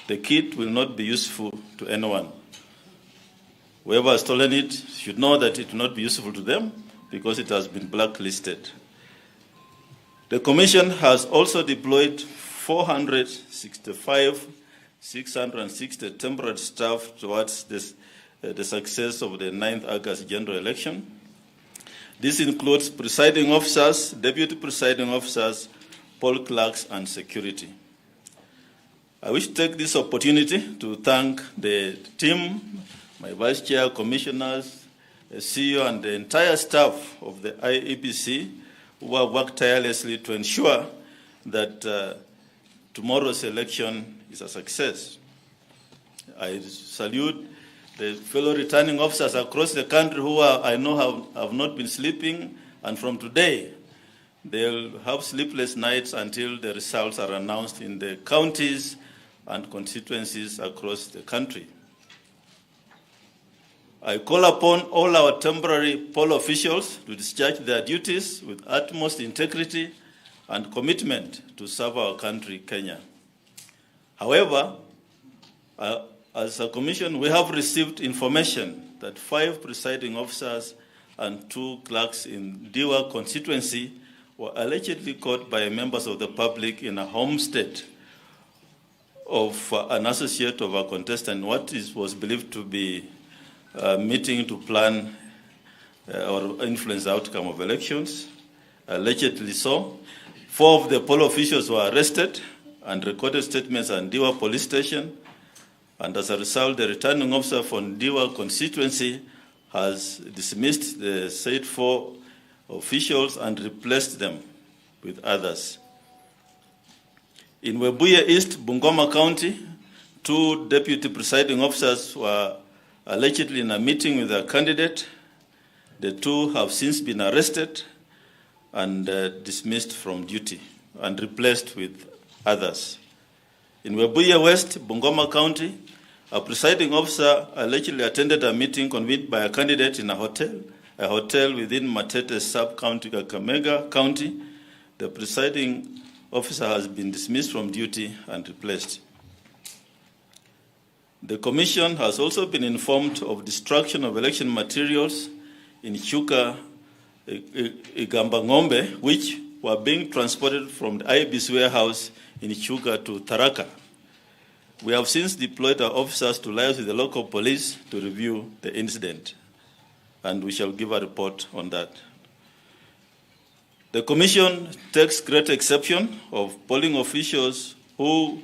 The kit will not be useful to anyone. Whoever has stolen it should know that it will not be useful to them because it has been blacklisted. The Commission has also deployed 660 temporary staff towards the success of the 9th August general election. This includes presiding officers, deputy presiding officers, poll clerks, and security. I wish to take this opportunity to thank the team, my vice chair, commissioners, the CEO, and the entire staff of the Iebc who have worked tirelessly to ensure that tomorrow's election is a success. I salute the fellow returning officers across the country who I know have not been sleeping, and from today, they'll have sleepless nights until the results are announced in the counties and constituencies across the country. I call upon all our temporary poll officials to discharge their duties with utmost integrity and commitment to serve our country, Kenya. However, as a commission, we have received information that 5 presiding officers and 2 clerks in Diwa constituency were allegedly caught by members of the public in a homestead of an associate of a contestant, what was believed to be a meeting to plan or influence the outcome of elections. Allegedly so. 4 of the poll officials were arrested and recorded statements at Diwa police station. And as a result, the returning officer from Diwa constituency has dismissed the said 4 officials and replaced them with others. In Webuye East, Bungoma County, 2 deputy presiding officers were allegedly in a meeting with a candidate. The 2 have since been arrested and dismissed from duty and replaced with others. In Webuye West, Bungoma County, a presiding officer allegedly attended a meeting convened by a candidate in a hotel within Matete sub-county, Kakamega County. The presiding officer has been dismissed from duty and replaced. The Commission has also been informed of destruction of election materials in Chuka, Igambangombe, which were being transported from the Iebc warehouse in Chuka to Tharaka. We have since deployed our officers to liaise with the local police to review the incident, and we shall give a report on that. The Commission takes great exception of polling officials who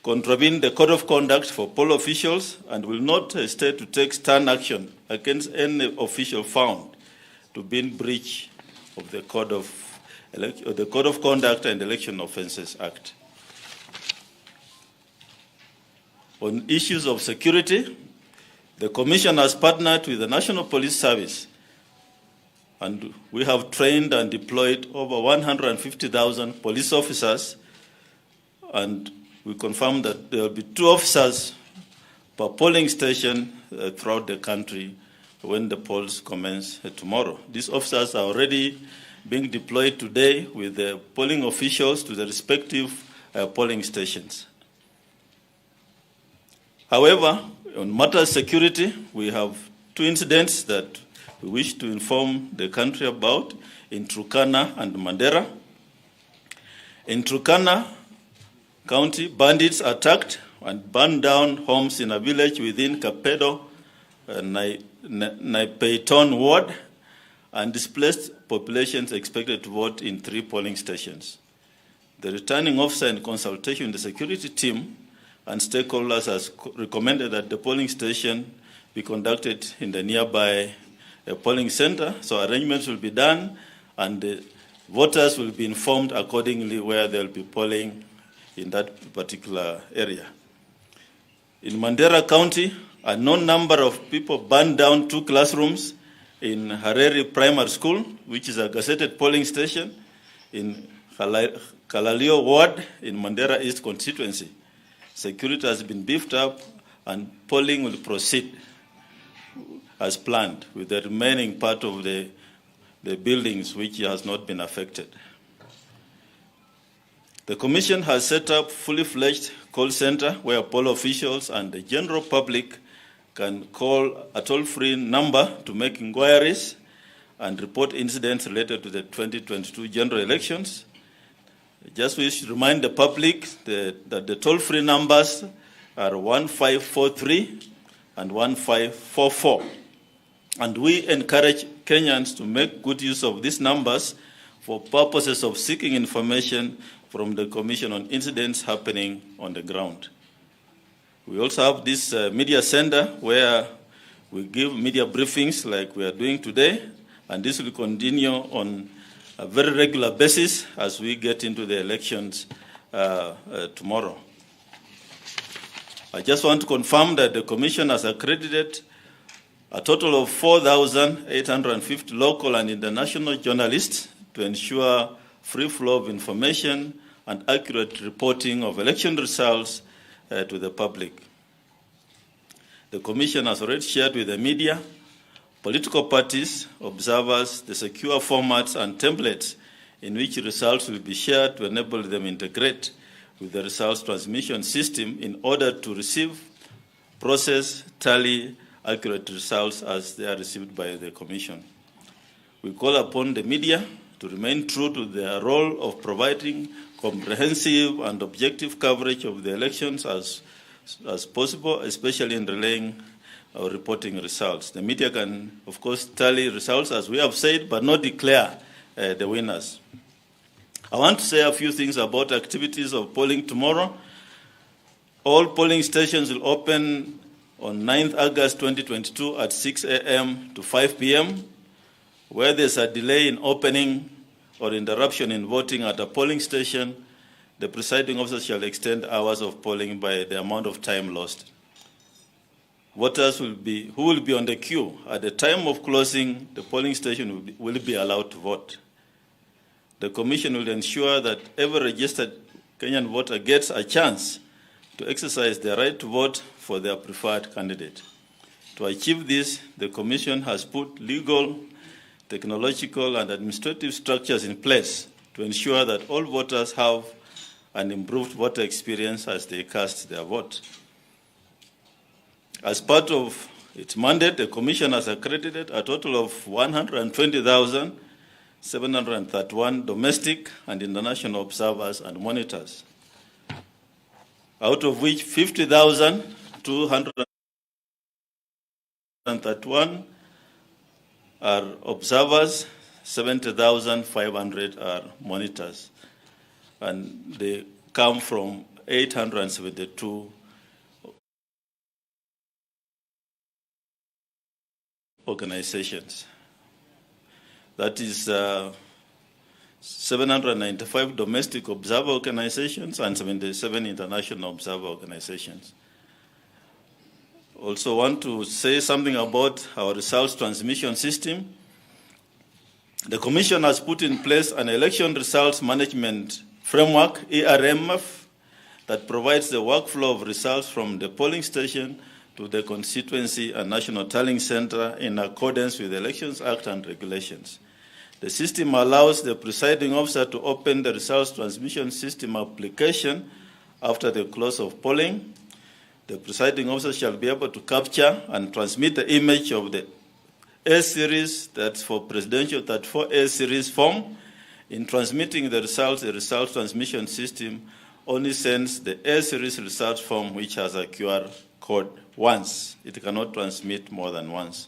contravene the code of conduct for poll officials and will not hesitate to take stern action against any official found to be in breach of the Code of Conduct and Election Offences Act. On issues of security, the Commission has partnered with the National Police Service, and we have trained and deployed over 150,000 police officers, and we confirm that there will be 2 officers per polling station throughout the country when the polls commence tomorrow. These officers are already being deployed today with the polling officials to the respective polling stations. However, on matters of security, we have 2 incidents that we wish to inform the country about in Turkana and Mandera. In Turkana County, bandits attacked and burned down homes in a village within Kapedo, Naipeiton ward, and displaced populations expected to vote in 3 polling stations. The returning officer, in consultation with the security team and stakeholders, has recommended that the polling station be conducted in the nearby polling center, so arrangements will be done and the voters will be informed accordingly where they'll be polling in that particular area. In Mandera County, a known number of people burned down 2 classrooms in Hareri Primary School, which is a gazetted polling station in Kalalio Ward in Mandera East constituency. Security has been beefed up and polling will proceed as planned with the remaining part of the buildings which has not been affected. The Commission has set up fully fledged call center where poll officials and the general public can call a toll-free number to make inquiries and report incidents related to the 2022 general elections. Just wish to remind the public that the toll-free numbers are 1543 and 1544. And we encourage Kenyans to make good use of these numbers for purposes of seeking information from the Commission on incidents happening on the ground. We also have this media center where we give media briefings like we are doing today, and this will continue on a very regular basis as we get into the elections tomorrow. I just want to confirm that the Commission has accredited a total of 4,850 local and international journalists to ensure free flow of information and accurate reporting of election results to the public. The Commission has already shared with the media, political parties, observers, the secure formats and templates in which results will be shared to enable them integrate with the results transmission system in order to receive, process, tally accurate results as they are received by the Commission. We call upon the media to remain true to their role of providing comprehensive and objective coverage of the elections as possible, especially in relaying or reporting results. The media can, of course, tally results, as we have said, but not declare the winners. I want to say a few things about activities of polling tomorrow. All polling stations will open on 9th August 2022 at 6 a.m. to 5 p.m. Where there's a delay in opening or interruption in voting at a polling station, the presiding officer shall extend hours of polling by the amount of time lost. Voters who will be on the queue at the time of closing, the polling station will be allowed to vote. The Commission will ensure that every registered Kenyan voter gets a chance to exercise their right to vote for their preferred candidate. To achieve this, the Commission has put legal, technological, and administrative structures in place to ensure that all voters have an improved voter experience as they cast their vote. As part of its mandate, the Commission has accredited a total of 120,731 domestic and international observers and monitors, out of which 50,231 are observers, 70,500 are monitors, and they come from 872 organizations. That is 795 domestic observer organizations and 77 international observer organizations. Also want to say something about our results transmission system. The Commission has put in place an election results management framework, ERMF, that provides the workflow of results from the polling station to the constituency and national tallying center in accordance with the Elections Act and regulations. The system allows the presiding officer to open the results transmission system application after the close of polling. The presiding officer shall be able to capture and transmit the image of the A series, that's for presidential 34A series form. In transmitting the results transmission system only sends the A series results form, which has a QR code once. It cannot transmit more than once.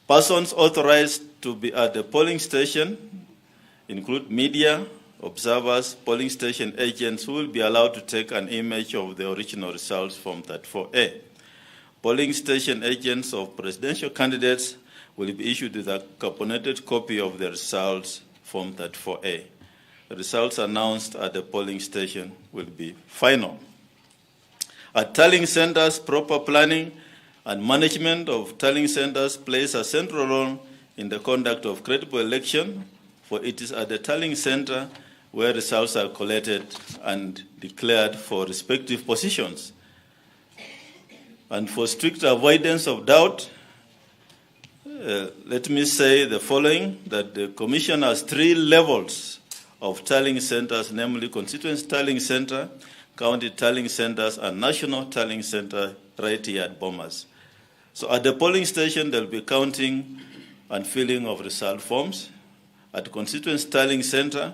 Persons authorized to be at the polling station include media, observers, polling station agents who will be allowed to take an image of the original results form 34A. Polling station agents of presidential candidates will be issued with a carbonated copy of the results form 34A. The results announced at the polling station will be final. At tallying centers, proper planning and management of tallying centers plays a central role in the conduct of credible election, for it is at the tallying center where results are collected and declared for respective positions. And for strict avoidance of doubt, let me say the following, that the Commission has 3 levels of tallying centers, namely constituency tallying center, county tallying centers, and national tallying center right here at Bomas. So at the polling station, there'll be counting and filling of result forms. At the constituency tallying center,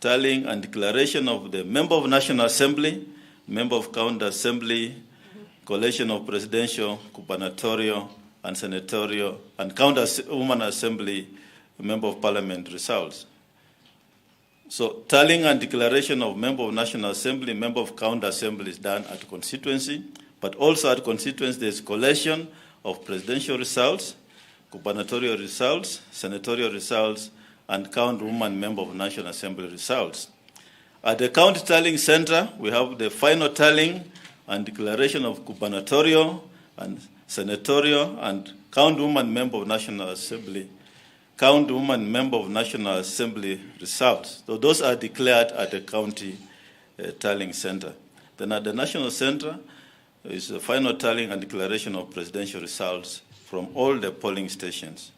tallying and declaration of the member of National Assembly, member of County Assembly, collation of presidential, gubernatorial, and senatorial, and County Women Assembly, member of Parliament results. So tallying and declaration of member of National Assembly, member of County Assembly is done at constituency, but also at constituency there's collation of presidential results, gubernatorial results, senatorial results, and County Woman member of National Assembly results. At the County Tallying Center, we have the final tallying and declaration of gubernatorial and senatorial and County Woman member of National Assembly, County Woman member of National Assembly results. So those are declared at the County Tallying Center. Then at the National Center is the final tallying and declaration of presidential results from all the polling stations.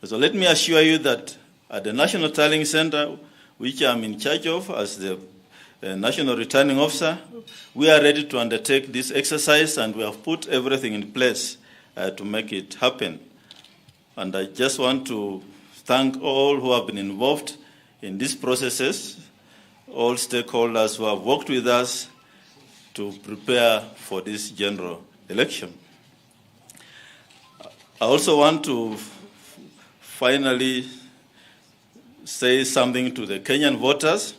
So let me assure you that at the National Tallying Center, which I'm in charge of as the National Returning Officer, we are ready to undertake this exercise, and we have put everything in place to make it happen. And I just want to thank all who have been involved in these processes, all stakeholders who have worked with us to prepare for this general election. I also want to finally say something to the Kenyan voters.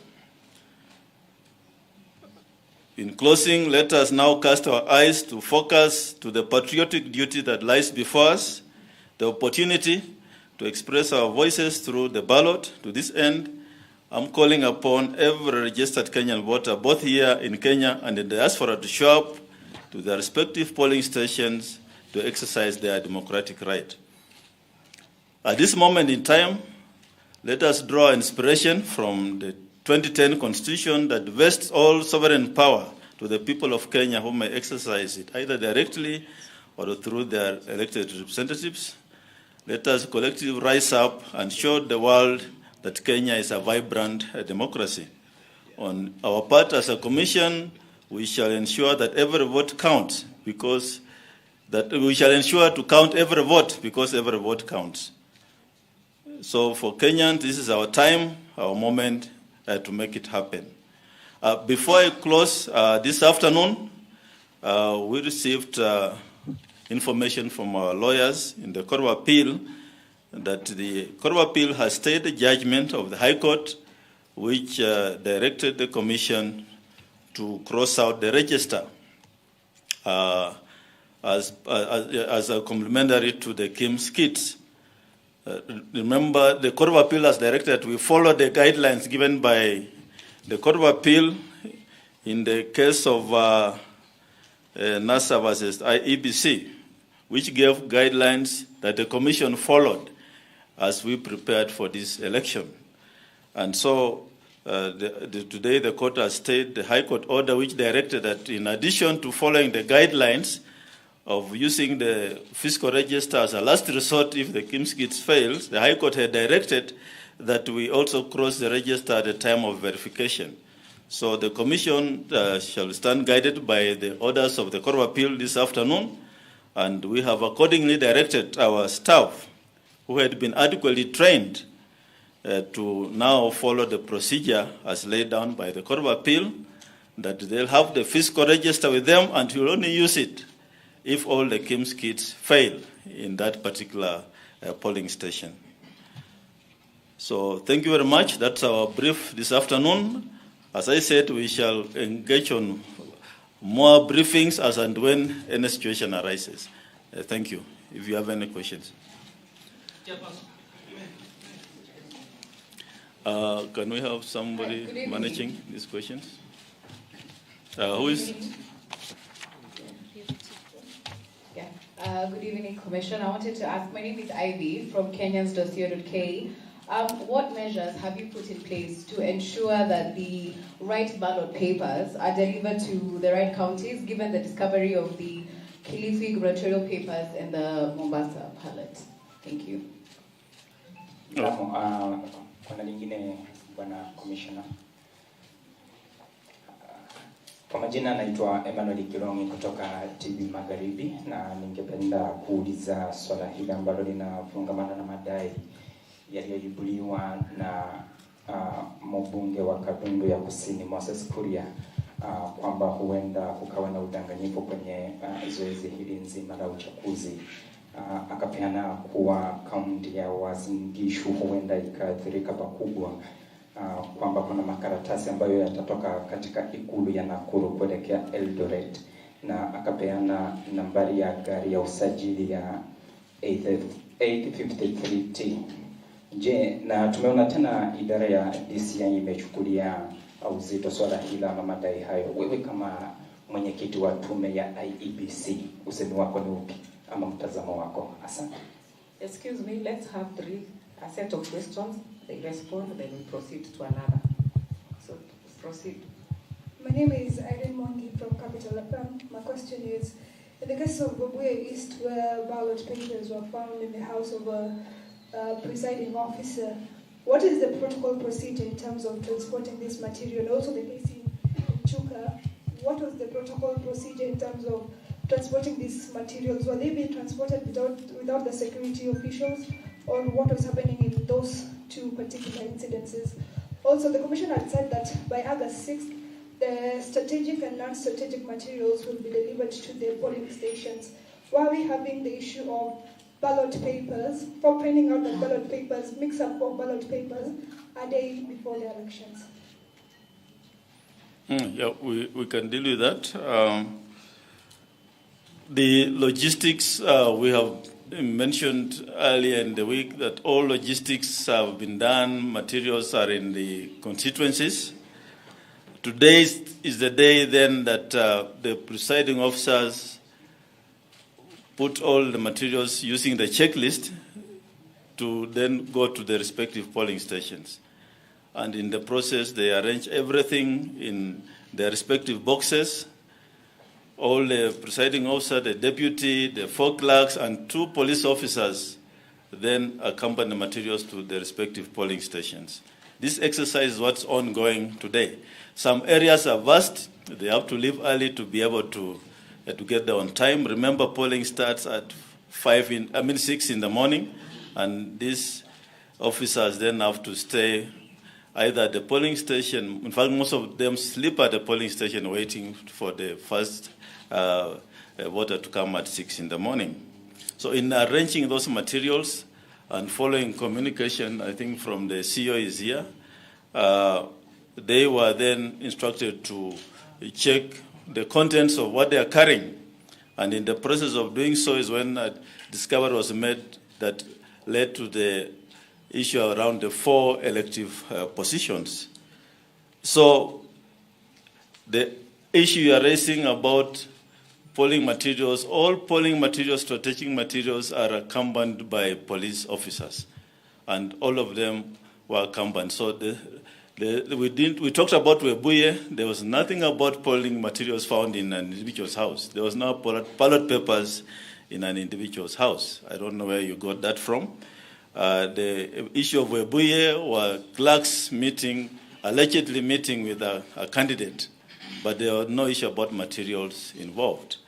In closing, let us now cast our eyes to focus to the patriotic duty that lies before us, the opportunity to express our voices through the ballot. To this end, I'm calling upon every registered Kenyan voter, both here in Kenya and in the diaspora, to show up to their respective polling stations to exercise their democratic right. At this moment in time, let us draw inspiration from the 2010 Constitution that vests all sovereign power to the people of Kenya who may exercise it either directly or through their elected representatives. Let us collectively rise up and show the world that Kenya is a vibrant democracy. On our part as a commission, we shall ensure that every vote counts, because that we shall ensure to count every vote because every vote counts. So for Kenyans, this is our time, our moment to make it happen. Before I close this afternoon, we received information from our lawyers in the Court of Appeal that the Court of Appeal has stayed the judgment of the High Court, which directed the Commission to cross out the register as a complementary to the KIMS kits. Remember, the Court of Appeal has directed that we follow the guidelines given by the Court of Appeal in the case of NASA versus Iebc, which gave guidelines that the Commission followed as we prepared for this election. And so today the Court has stayed the High Court order which directed that in addition to following the guidelines of using the fiscal register as a last resort if the KIMS kits fails, the High Court had directed that we also cross the register at the time of verification. So the Commission shall stand guided by the orders of the Court of Appeal this afternoon, and we have accordingly directed our staff, who had been adequately trained, to now follow the procedure as laid down by the Court of Appeal, that they'll have the fiscal register with them and will only use it if all the KIMS kits fail in that particular polling station. So thank you very much. That's our brief this afternoon. As I said, we shall engage on more briefings as and when any situation arises. Thank you. If you have any questions. Can we have somebody managing these questions? Who is? Good evening, Commission. I wanted to ask, my name is Ivy from Kenyans.co.ke. What measures have you put in place to ensure that the right ballot papers are delivered to the right counties, given the discovery of the Kilifi gubernatorial papers and the Mombasa ballot? Thank you. Kuna lingine, Bwana Commissioner. Kwa majina naitwa Emmanuel Kirongi kutoka TV Magharibi, na ningependa kuuliza swala hili ambalo linafungamana na madai yaliyoibuliwa na mbunge wa Kadundu ya Kusini Moses Kuria, kwamba huenda kukawa na udanganyifu kwenye zoezi hili nzima la uchaguzi. Akapeana kuwa kaunti ya Uasin Gishu huenda ikaathirika pakubwa, kwamba kuna makaratasi ambayo yatatoka katika ikulu ya Nakuru kuelekea Eldoret, na akapeana nambari ya gari ya usajili ya 853T. Je, na tumeona tena idara ya DCI imechukulia uzito swala hili ama madai hayo. Wewe kama mwenyekiti wa tume ya Iebc, usemi wako ni upi ama mtazamo wako? Asante. Excuse me, let's have a set of questions. They respond, then we proceed to another. So, proceed. My name is Irene Mongi from Capital FM. My question is, in the case of Webuye East, where ballot papers were found in the house of a presiding officer, what is the protocol procedure in terms of transporting this material? Also the case in Chuka, what was the protocol procedure in terms of transporting these materials? Were they being transported without the security officials, or what was happening in those two particular incidences? Also, the Commission had said that by August 6th, the strategic and non-strategic materials will be delivered to the polling stations. Why are we having the issue of ballot papers, for finding out that ballot papers, mix-up of ballot papers, a day before the elections? Yeah, we can deal with that. The logistics, we have mentioned earlier in the week that all logistics have been done, materials are in the constituencies. Today is the day then that the presiding officers put all the materials using the checklist to then go to the respective polling stations. And in the process, they arrange everything in their respective boxes. All the presiding officer, the deputy, the 4 clerks, and 2 police officers then accompany the materials to the respective polling stations. This exercise is what's ongoing today. Some areas are vast. They have to leave early to be able to get there on time. Remember, polling starts at 6 in the morning, and these officers then have to stay either at the polling station. In fact, most of them sleep at the polling station waiting for the first voter to come at 6 in the morning. So in arranging those materials and following communication, I think from the CEO is here, they were then instructed to check the contents of what they are carrying. And in the process of doing so is when a discovery was made that led to the issue around the 4 elective positions. So the issue you are raising about polling materials, all polling materials, strategic materials are accompanied by police officers, and all of them were accompanied. So we talked about Webuye. There was nothing about polling materials found in an individual's house. There was no ballot papers in an individual's house. I don't know where you got that from. The issue of Webuye were clerks allegedly meeting with a candidate, but there was no issue about materials involved.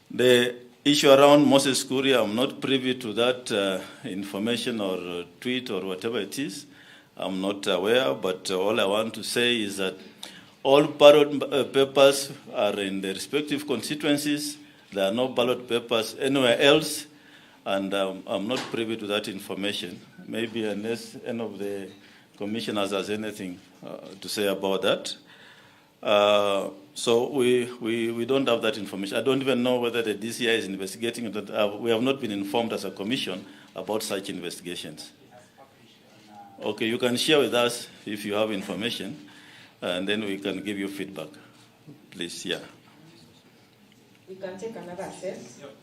The issue around Moses Kuria, I'm not privy to that information or tweet or whatever it is. I'm not aware, but all I want to say is that all ballot papers are in the respective constituencies. There are no ballot papers anywhere else, and I'm not privy to that information. Maybe unless any of the commissioners has anything to say about that. So we don't have that information. I don't even know whether the DCI is investigating it. We have not been informed as a commission about such investigations. Okay, you can share with us if you have information, and then we can give you feedback. Please, yeah. We can take another assess. Yep.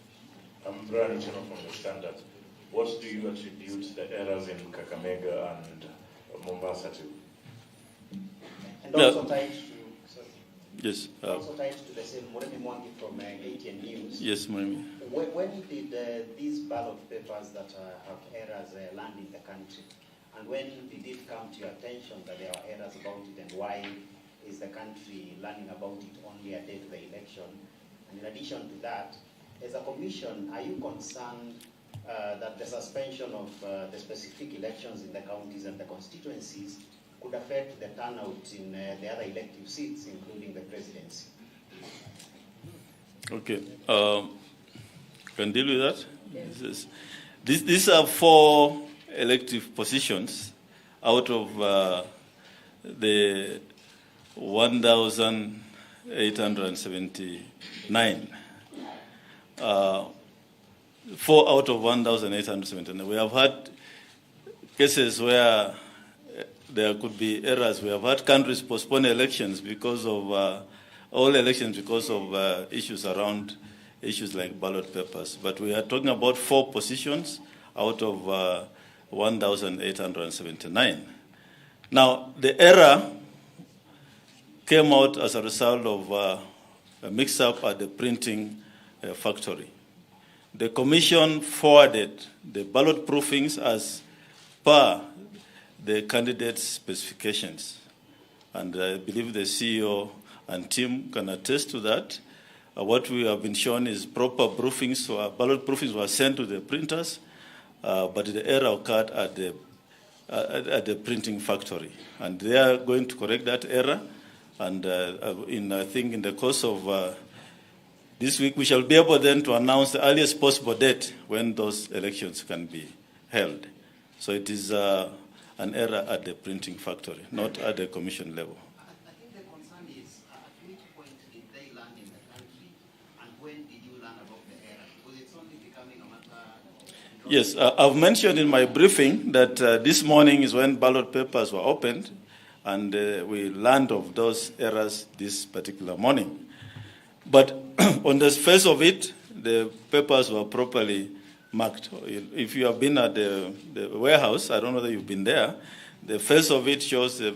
I'm Brian Chino from the Standard. What do you attribute the errors in Kakamega and Mombasa to? And also tied to, yes, also tied to the same Moremi Mwangi from ATN News. Yes, Moremi. When did these ballot papers that have errors land in the country? And when did it come to your attention that there are errors about it, and why is the country learning about it only a day to the election? And in addition to that, as a commission, are you concerned that the suspension of the specific elections in the counties and the constituencies could affect the turnout in the other elective seats, including the presidency? Okay. Can deal with that? Yes. These are 4 elective positions out of the 1,879. 4 out of 1,879. We have had cases where there could be errors. We have had countries postpone elections because of all elections because of issues around issues like ballot papers. But we are talking about 4 positions out of 1,879. Now, the error came out as a result of a mix-up at the printing factory. The commission forwarded the ballot proofings as per the candidate's specifications. And I believe the CEO and team can attest to that. What we have been shown is proper proofings, so ballot proofings were sent to the printers, but the error occurred at the printing factory. And they are going to correct that error. And I think in the course of this week, we shall be able then to announce the earliest possible date when those elections can be held. So it is an error at the printing factory, not at the commission level. I think the concern is at which point did they land in the country, and when did you learn about the error? Because it's only becoming a matter. Yes, I've mentioned in my briefing that this morning is when ballot papers were opened, and we learned of those errors this particular morning. But on the face of it, the papers were properly marked. If you have been at the warehouse, I don't know whether you've been there, the face of it shows the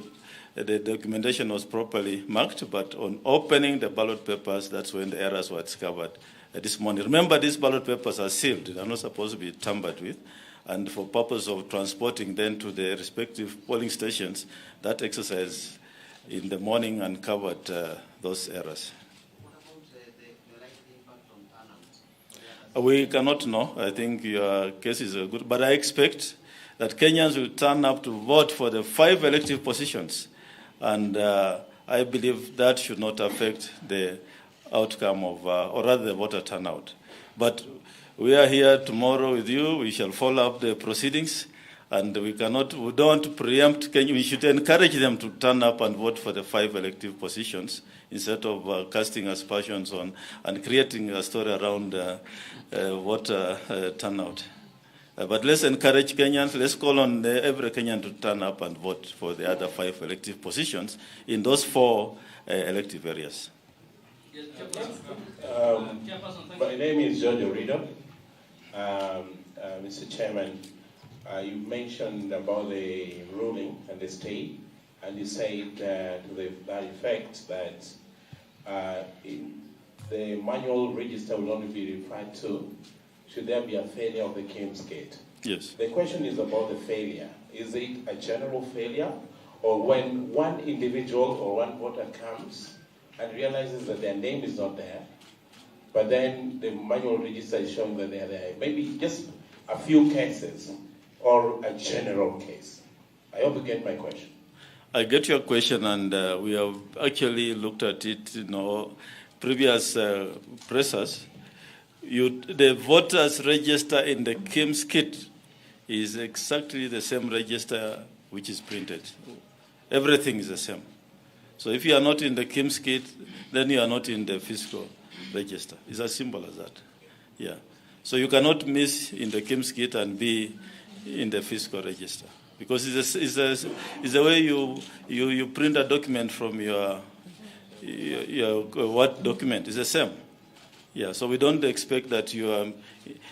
documentation was properly marked, but on opening the ballot papers, that's when the errors were discovered this morning. Remember, these ballot papers are sealed. They are not supposed to be tampered with. And for purpose of transporting them to the respective polling stations, that exercise in the morning uncovered those errors. What about the likely impact on turnout? We cannot know. I think your case is good. But I expect that Kenyans will turn up to vote for the 5 elective positions. And I believe that should not affect the outcome of, or rather the voter turnout. But we are here tomorrow with you. We shall follow up the proceedings. And we don't preempt Kenya. We should encourage them to turn up and vote for the 5 elective positions instead of casting aspersions on and creating a story around voter turnout. But let's encourage Kenyans. Let's call on every Kenyan to turn up and vote for the other 5 elective positions in those 4 elective areas. My name is George Orido. Mr. Chairman, you mentioned about the ruling and the stay, and you said to that effect that the manual register will only be referred to should there be a failure of the KIMS gate. Yes. The question is about the failure. Is it a general failure, or when one individual or one voter comes and realizes that their name is not there, but then the manual register is showing that they are there? Maybe just a few cases, or a general case? I hope you get my question. I get your question, and we have actually looked at it, previous pressers. The voters register in the KIMS kit is exactly the same register which is printed. Everything is the same. So if you are not in the KIMS kit, then you are not in the fiscal register. It's as simple as that. Yeah. So you cannot miss in the KIMS kit and be in the fiscal register, because it's the way you print a document from your what document is the same. Yeah, so we don't expect that you are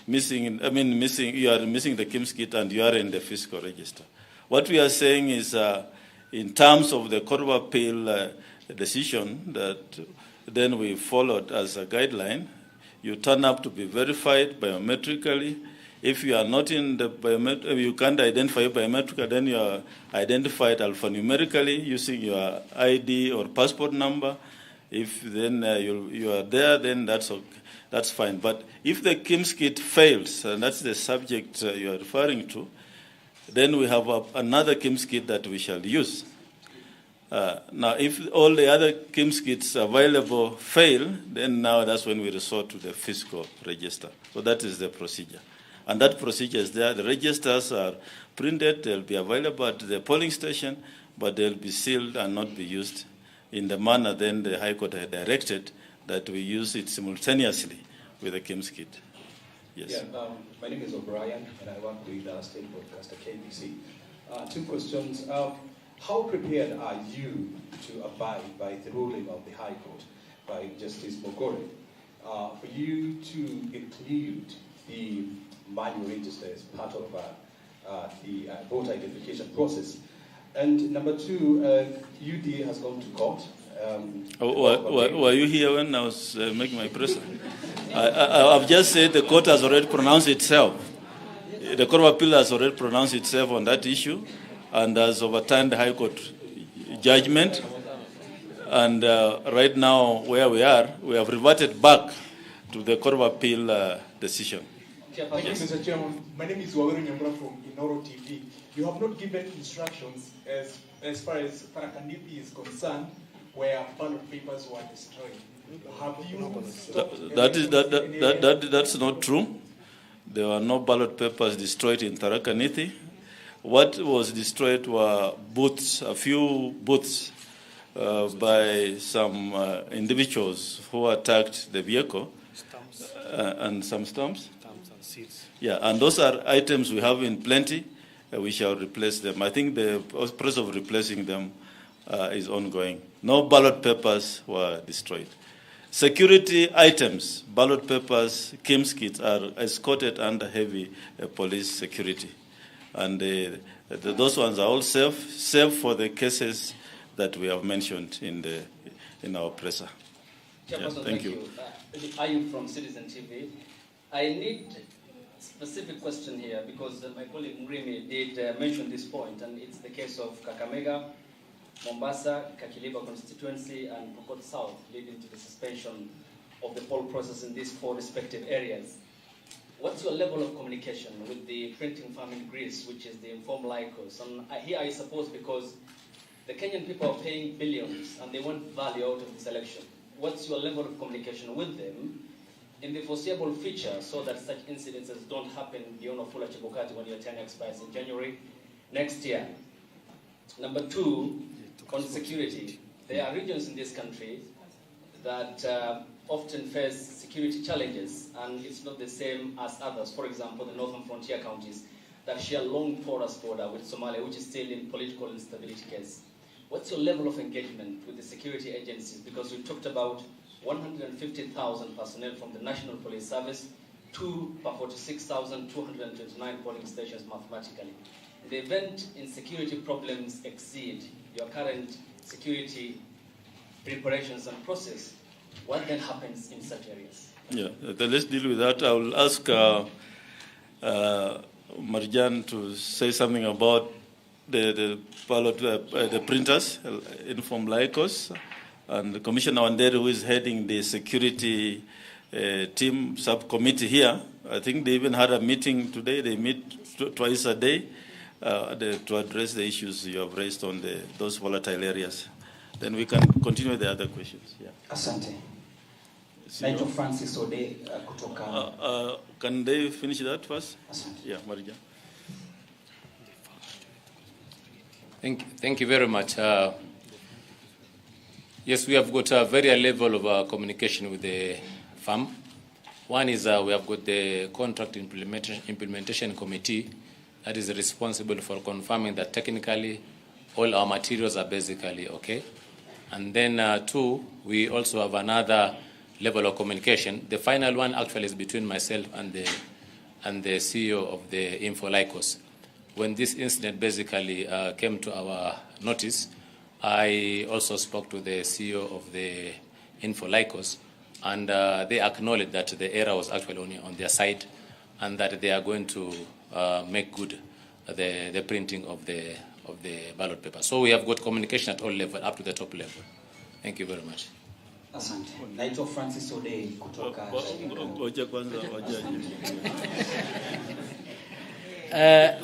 missing. You are missing the KIMS kit and you are in the fiscal register. What we are saying is, in terms of the Court of Appeal decision that then we followed as a guideline, you turn up to be verified biometrically If you are not in the biometric, you can't identify your biometric, then you are identified alphanumerically using your ID or passport number. If then you are there, then that's okay. That's fine. But if the KIMS kit fails, and that's the subject you are referring to, then we have another KIMS kit that we shall use. Now, if all the other KIMS kits available fail, then now that's when we resort to the physical register. So that is the procedure. And that procedure is there. The registers are printed. They'll be available at the polling station, but they'll be sealed and not be used in the manner then the High Court had directed, that we use it simultaneously with the KIMS kit. Yes. Yeah, my name is O'Brien, and I work with State Broadcaster KBC. 2 questions. How prepared are you to abide by the ruling of the High Court by Justice Mogore for you to include the manual register as part of the voter identification process? And number 2, UDA has gone to court. Were you here when I was making my press? I've just said the court has already pronounced itself. The Court of Appeal has already pronounced itself on that issue and has overturned the High Court judgment. And right now, where we are, we have reverted back to the Court of Appeal decision. Thank you, Mr. Chairman. My name is Waweru Nyambura from Inoro TV. You have not given instructions as far as Tharaka-Nithi is concerned, where ballot papers were destroyed. Have you That's not true. There were no ballot papers destroyed in Tharaka-Nithi. What was destroyed were booths, a few booths by some individuals who attacked the vehicle, and some stamps. Yeah, and those are items we have in plenty. We shall replace them. I think the process of replacing them is ongoing. No ballot papers were destroyed. Security items, ballot papers, KIMS kits are escorted under heavy police security. And those ones are all safe for the cases that we have mentioned in our presser. Yeah, thank you. I am from Citizen TV. I need a specific question here because my colleague Murimi did mention this point, and it's the case of Kakamega, Mombasa, Kakiliba constituency, and Pokot South, leading to the suspension of the poll process in these 4 respective areas. What's your level of communication with the printing firm in Greece, which is the informed Lycos? And here I suppose because the Kenyan people are paying billions and they want value out of this election. What's your level of communication with them in the foreseeable future so that such incidences don't happen beyond Wafula Chebukati when your tenure expires in January next year? Number 2, on security. There are regions in this country that often face security challenges, and it's not the same as others. For example, the northern frontier counties that share long porous border with Somalia, which is still in political instability case. What's your level of engagement with the security agencies? Because we talked about 150,000 personnel from the National Police Service, 2 per 46,229 polling stations mathematically. In the event insecurity problems exceed your current security preparations and process, what then happens in such areas? Yeah, let's deal with that. I will ask Marjan to say something about the ballot, the printers, informed Lycos, and Commissioner Wanderi, who is heading the security team subcommittee here. I think they even had a meeting today. They meet twice a day to address the issues you have raised on those volatile areas. Then we can continue with the other questions. Yeah. Asante. Naitwa Francis Ode kutoka. Can they finish that first? Asante. Yeah, Marija. Thank you very much. Yes, we have got a very high level of communication with the firm. One is we have got the contract implementation committee that is responsible for confirming that technically all our materials are basically okay. And then 2, we also have another level of communication. The final one actually is between myself and the CEO of the Info Lycos. When this incident basically came to our notice, I also spoke to the CEO of the Info Lycos, and they acknowledged that the error was actually only on their side. and that they are going to make good the printing of the ballot paper. So we have got communication at all levels, up to the top level. Thank you very much. Asante. Naitwa Francis Odei kutoka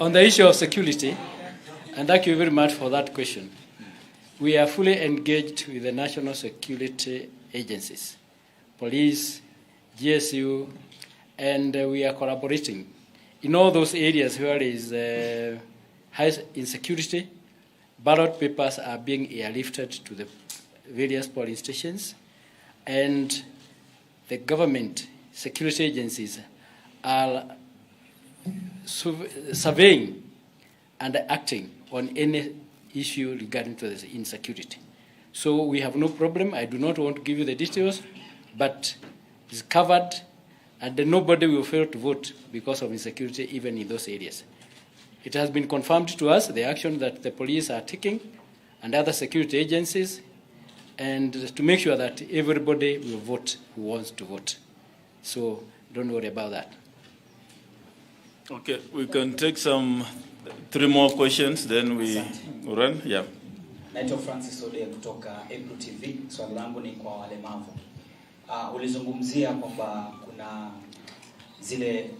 on the issue of security, and thank you very much for that question. We are fully engaged with the national security agencies, police, GSU, and we are collaborating in all those areas where there is high insecurity. Ballot papers are being airlifted to the various polling stations, and the government security agencies are surveying and acting on any issue regarding to the insecurity. So we have no problem. I do not want to give you the details, but it's covered, and nobody will fail to vote because of insecurity even in those areas. It has been confirmed to us, the action that the police are taking and other security agencies, and to make sure that everybody will vote who wants to vote. So don't worry about that. Okay, we can take 3 more questions, then we run. Yeah. Naitwa Francis Odei kutoka Iebc TV. Swali langu ni kwa walemavu. Ulizungumzia kwamba kuna zile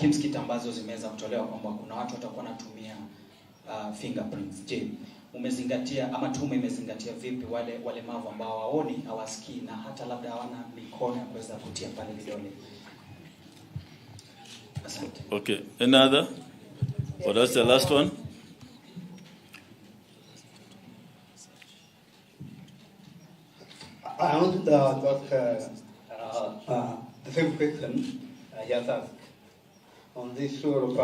kimskit ambazo zimeweza kutolewa kwamba kuna watu watakuwa wanatumia fingerprints. Je, umezingatia ama tume imezingatia vipi wale walemavu ambao hawaoni, hawasikii na hata labda hawana mikono ya kuweza kutia pale vidole? Asante. Okay, another? Or that's the last one? I want to ask the same question he has asked on this issue of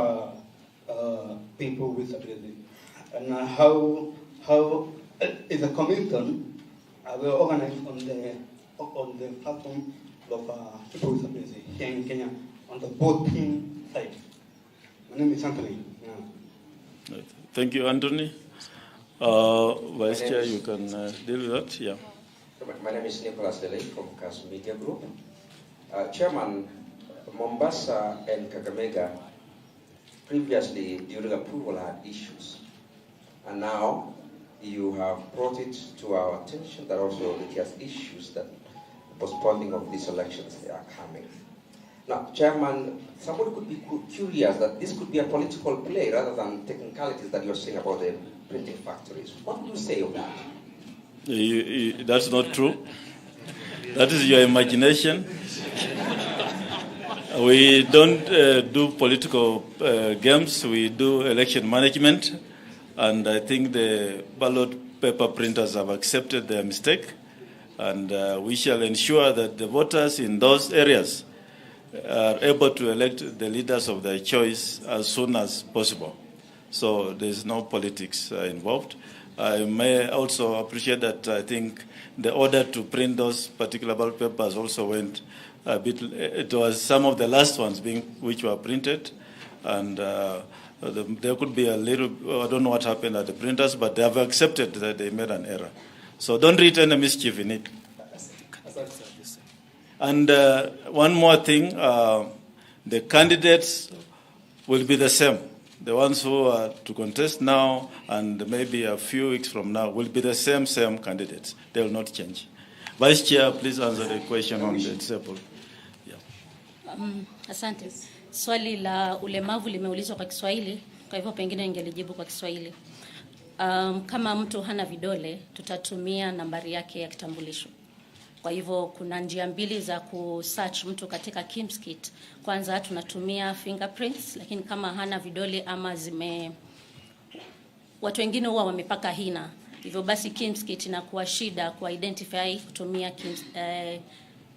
people with disability, and how is the commission will organize on the platform of people with disability here in Kenya on the voting side. My name is Anthony. Yeah. Thank you, Anthony. Vice Chair, you can deal with that. Yeah. My name is Nicholas Delay from CAS Media Group. Chairman, Mombasa and Kakamega previously during approval had issues, and now you have brought it to our attention that also it has issues that postponing of these elections they are coming. Now, Chairman, somebody could be curious that this could be a political play rather than technicalities that you're saying about the printing factories. What do you say of that? That's not true. That is your imagination. We don't do political games. We do election management. And I think the ballot paper printers have accepted their mistake. And we shall ensure that the voters in those areas are able to elect the leaders of their choice as soon as possible. So there's no politics involved. I may also appreciate that I think the order to print those particular ballot papers also went a bit, it was some of the last ones which were printed, and there could be a little, I don't know what happened at the printers, but they have accepted that they made an error. So don't read any mischief in it. And one more thing, the candidates will be the same. The ones who are to contest now and maybe a few weeks from now will be the same candidates. They will not change. Vice Chair, please answer the question on the disabled. Yeah. Asante. Swali la ulemavu limeulizwa kwa Kiswahili, kwa hivyo pengine ningelijibu kwa Kiswahili. Kama mtu hana vidole, tutatumia nambari yake ya kitambulisho. Kwa hivyo kuna njia mbili za kusearch mtu katika KIMS-KIT. Kwanza tunatumia fingerprints, lakini kama hana vidole ama watu wengine huwa wamepaka hina. Hivyo basi KIMS-KIT inakuwa shida ku identify kutumia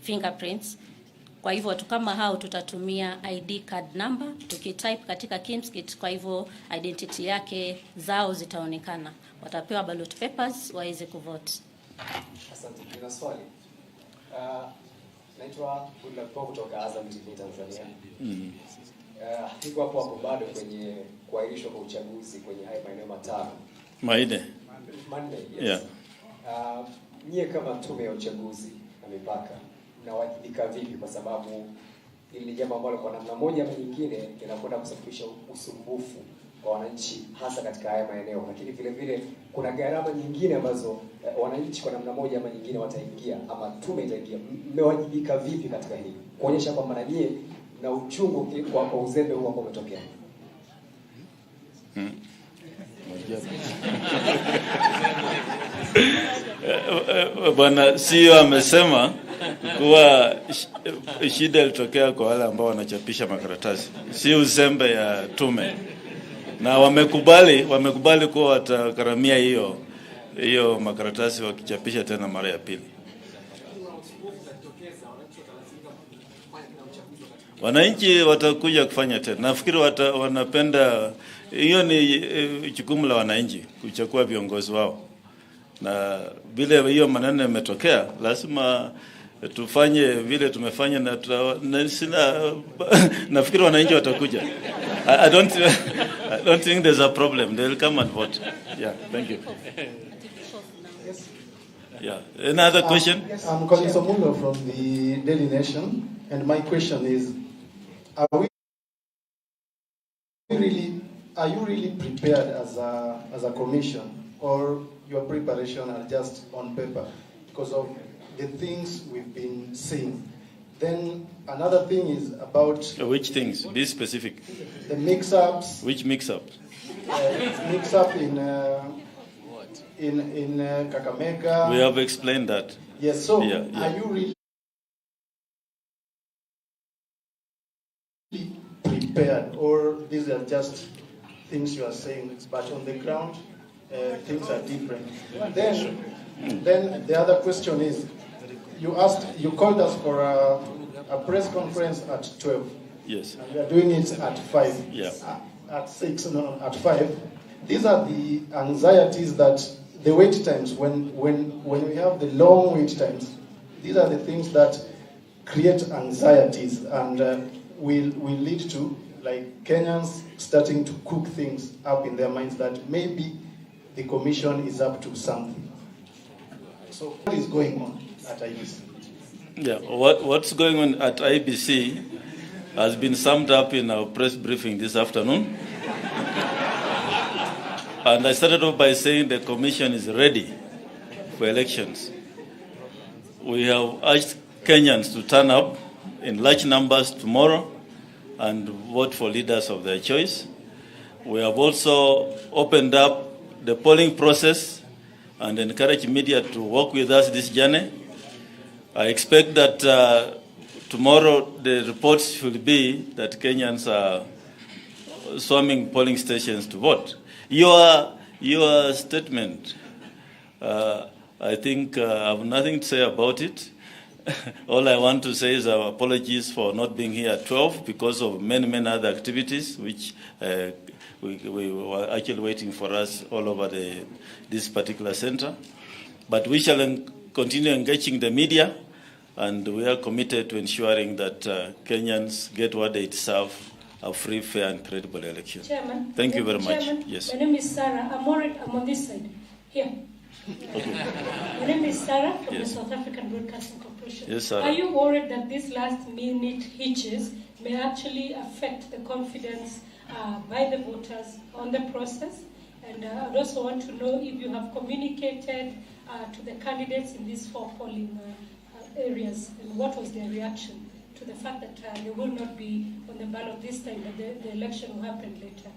fingerprints. Kwa hivyo watu kama hao tutatumia ID card number, tukitype katika KIMS-KIT, kwa hivyo identity yake zao zitaonekana. Watapewa ballot papers waweze kuvote. Asante. Nina swali. Naitwa Wafula kutoka Azam TV Tanzania. Niko hapo bado kwenye kuahirishwa kwa uchaguzi kwenye haya maeneo matano. Manne, yes. Yeah. Nyie kama tume ya uchaguzi na mipaka mnawajibika vipi, kwa sababu hili ni jambo ambalo kwa namna moja ama nyingine linakwenda kusababisha usumbufu kwa wananchi hasa katika haya maeneo, lakini vile vile kuna gharama nyingine ambazo wananchi kwa namna moja ama nyingine wataingia ama tume itaingia. Mmewajibika vipi katika hili kuonyesha kwamba na nyie na uchungu kwa uzembe huu ambao umetokea? Bwana CEO amesema kuwa shida ilitokea kwa wale ambao wanachapisha makaratasi, si uzembe ya tume, na wamekubali kuwa watagharamia hiyo makaratasi wakichapisha tena mara ya pili. Wananchi watakuja kufanya tena. Nafikiri wanapenda, hiyo ni jukumu la wananchi kuchagua viongozi wao. Na vile hiyo maneno yametokea, lazima tufanye vile tumefanya, na sina nafikiri wananchi watakuja. I don't think there's a problem. They will come and vote. Yeah, thank you. Yeah. Another question? Yes, I'm calling Somulo from the Daily Nation, and my question is, are you really prepared as a commission, or your preparation are just on paper because of the things we've been seeing? Then another thing is about which things? Be specific. The mix-ups. Which mix-ups? Mix-up in Kakamega. We have explained that. Yes. So, yeah. Are you really prepared, or these are just things you are saying, but on the ground things are different? Then the other question is, you called us for a press conference at 12. Yes. And we are doing it at 5. Yeah. At 6, no, at 5. These are the anxieties that the wait times, when we have the long wait times, these are the things that create anxieties and will lead to like Kenyans starting to cook things up in their minds that maybe the commission is up to something. So what is going on at IEBC? Yeah, what's going on at IEBC has been summed up in our press briefing this afternoon. And I started off by saying the commission is ready for elections. We have urged Kenyans to turn up in large numbers tomorrow and vote for leaders of their choice. We have also opened up the polling process and encourage media to work with us this journey. I expect that tomorrow the reports should be that Kenyans are swarming polling stations to vote. Your statement, I think I have nothing to say about it. All I want to say is our apologies for not being here at 12 because of many other activities which we were actually waiting for us all over this particular center. But we shall continue engaging the media, and we are committed to ensuring that Kenyans get what they deserve, a free, fair, and credible election. Chairman. Thank you very much. Chairman, Yes. My name is Sarah. I'm on this side. Here. Okay. My name is Sarah from Yes. the South African Broadcasting Corporation. Yes, Sarah. Are you worried that these last-minute hitches may actually affect the confidence by the voters on the process? And I'd also want to know if you have communicated to the candidates in these 4 polling areas, and what was their reaction to the fact that they will not be on the ballot this time, but the election will happen later?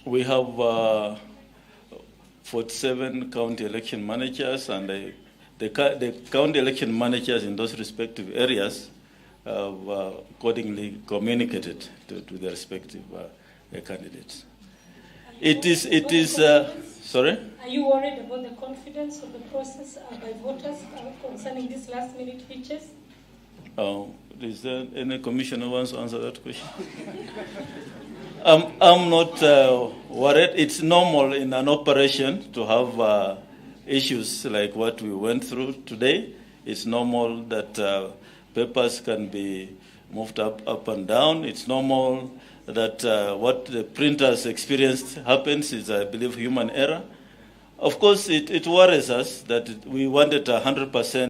We have 47 county election managers, and the county election managers in those respective areas have accordingly communicated to their respective candidates. It is. Sorry? Are you worried about the confidence of the process by voters concerning these last-minute hitches? Is there any commissioner who wants to answer that question? I'm not worried. It's normal in an operation to have issues like what we went through today. It's normal that papers can be moved up and down. It's normal that what the printers experienced happens. Is, I believe, human error. Of course, it worries us that we wanted 100%